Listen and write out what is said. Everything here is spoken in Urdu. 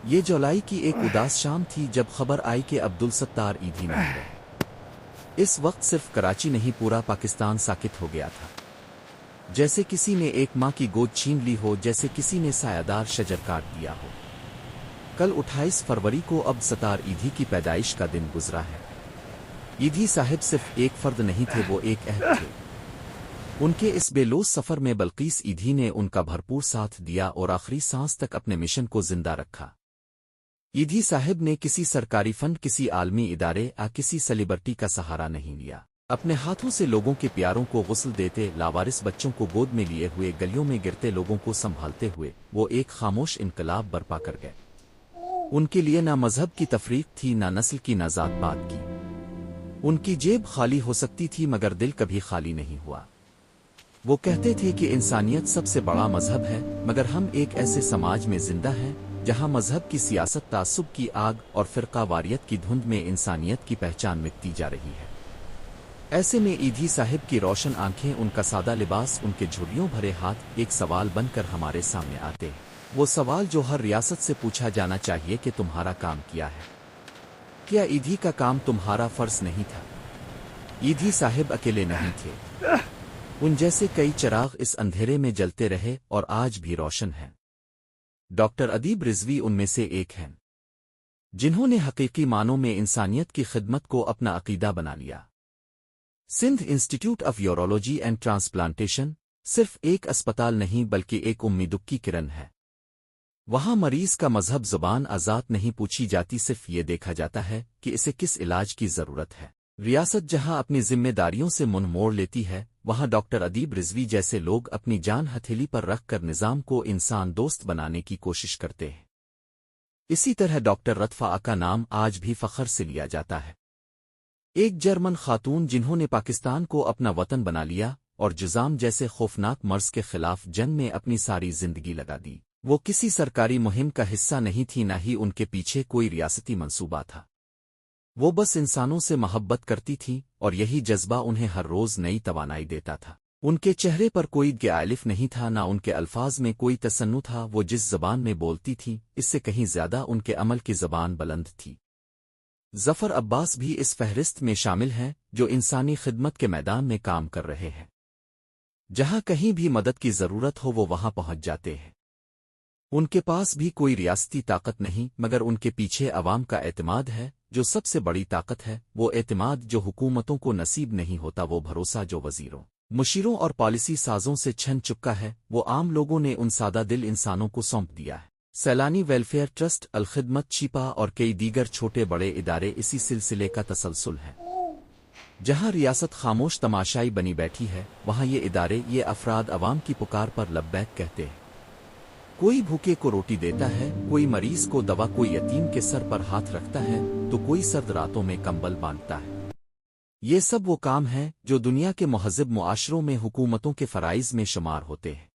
یہ جولائی کی ایک اداس شام تھی جب خبر آئی کہ عبدالستار ایدھی نہ ہوئے۔ اس وقت صرف کراچی نہیں پورا پاکستان ساکت ہو گیا تھا، جیسے کسی نے ایک ماں کی گود چھین لی ہو، جیسے کسی نے سایہ شجر کاٹ دیا ہو۔ کل 28 فروری کو عبدالستار ایدھی کی پیدائش کا دن گزرا ہے۔ ایدھی صاحب صرف ایک فرد نہیں تھے، وہ ایک عہد تھے۔ ان کے اس بے لوث سفر میں بلقیس ایدھی نے ان کا بھرپور ساتھ دیا اور آخری سانس تک اپنے مشن کو زندہ رکھا۔ ایدھی صاحب نے کسی سرکاری فنڈ، کسی عالمی ادارے یا کسی سیلیبرٹی کا سہارا نہیں لیا۔ اپنے ہاتھوں سے لوگوں کے پیاروں کو غسل دیتے، لاوارث بچوں کو گود میں لیے ہوئے، گلیوں میں گرتے لوگوں کو سنبھالتے ہوئے وہ ایک خاموش انقلاب برپا کر گئے۔ ان کے لیے نہ مذہب کی تفریق تھی، نہ نسل کی، نہ ذات پات کی۔ ان کی جیب خالی ہو سکتی تھی مگر دل کبھی خالی نہیں ہوا۔ وہ کہتے تھے کہ انسانیت سب سے بڑا مذہب ہے، مگر ہم ایک ایسے سماج میں زندہ ہیں جہاں مذہب کی سیاست، تعصب کی آگ اور فرقہ واریت کی دھند میں انسانیت کی پہچان مٹتی جا رہی ہے۔ ایسے میں ایدھی صاحب کی روشن آنکھیں، ان کا سادہ لباس، ان کے جھریوں بھرے ہاتھ ایک سوال بن کر ہمارے سامنے آتے ہیں۔ وہ سوال جو ہر ریاست سے پوچھا جانا چاہیے کہ تمہارا کام کیا ہے؟ کیا ایدھی کا کام تمہارا فرض نہیں تھا؟ ایدھی صاحب اکیلے نہیں تھے، ان جیسے کئی چراغ اس اندھیرے میں جلتے رہے اور آج بھی روشن ہیں۔ ڈاکٹر ادیب رضوی ان میں سے ایک ہیں، جنہوں نے حقیقی معنوں میں انسانیت کی خدمت کو اپنا عقیدہ بنا لیا۔ Sindh institute of urology and transplantation صرف ایک اسپتال نہیں بلکہ ایک امیدوں کی کرن ہے۔ وہاں مریض کا مذہب، زبان آزاد نہیں پوچھی جاتی، صرف یہ دیکھا جاتا ہے کہ اسے کس علاج کی ضرورت ہے۔ ریاست جہاں اپنی ذمہ داریوں سے منہ موڑ لیتی ہے، وہاں ڈاکٹر ادیب رضوی جیسے لوگ اپنی جان ہتھیلی پر رکھ کر نظام کو انسان دوست بنانے کی کوشش کرتے ہیں۔ اسی طرح ڈاکٹر رتفہ کا نام آج بھی فخر سے لیا جاتا ہے۔ ایک جرمن خاتون جنہوں نے پاکستان کو اپنا وطن بنا لیا اور جذام جیسے خوفناک مرض کے خلاف جنگ میں اپنی ساری زندگی لگا دی۔ وہ کسی سرکاری مہم کا حصہ نہیں تھی، نہ ہی ان کے پیچھے کوئی ریاستی منصوبہ تھا۔ وہ بس انسانوں سے محبت کرتی تھی اور یہی جذبہ انہیں ہر روز نئی توانائی دیتا تھا۔ ان کے چہرے پر کوئی گالف نہیں تھا، نہ ان کے الفاظ میں کوئی تصنع تھا۔ وہ جس زبان میں بولتی تھی اس سے کہیں زیادہ ان کے عمل کی زبان بلند تھی۔ ظفر عباس بھی اس فہرست میں شامل ہیں جو انسانی خدمت کے میدان میں کام کر رہے ہیں۔ جہاں کہیں بھی مدد کی ضرورت ہو وہ وہاں پہنچ جاتے ہیں۔ ان کے پاس بھی کوئی ریاستی طاقت نہیں مگر ان کے پیچھے عوام کا اعتماد ہے۔ جو سب سے بڑی طاقت ہے وہ اعتماد جو حکومتوں کو نصیب نہیں ہوتا، وہ بھروسہ جو وزیروں، مشیروں اور پالیسی سازوں سے چھن چکا ہے، وہ عام لوگوں نے ان سادہ دل انسانوں کو سونپ دیا ہے۔ سیلانی ویلفیئر ٹرسٹ، الخدمت چھپا اور کئی دیگر چھوٹے بڑے ادارے اسی سلسلے کا تسلسل ہیں۔ جہاں ریاست خاموش تماشائی بنی بیٹھی ہے، وہاں یہ ادارے، یہ افراد عوام کی پکار پر لبیک کہتے ہیں۔ کوئی بھوکے کو روٹی دیتا ہے، کوئی مریض کو دوا، کوئی یتیم کے سر پر ہاتھ رکھتا ہے تو کوئی سرد راتوں میں کمبل باندھتا ہے۔ یہ سب وہ کام ہیں جو دنیا کے مہذب معاشروں میں حکومتوں کے فرائض میں شمار ہوتے ہیں۔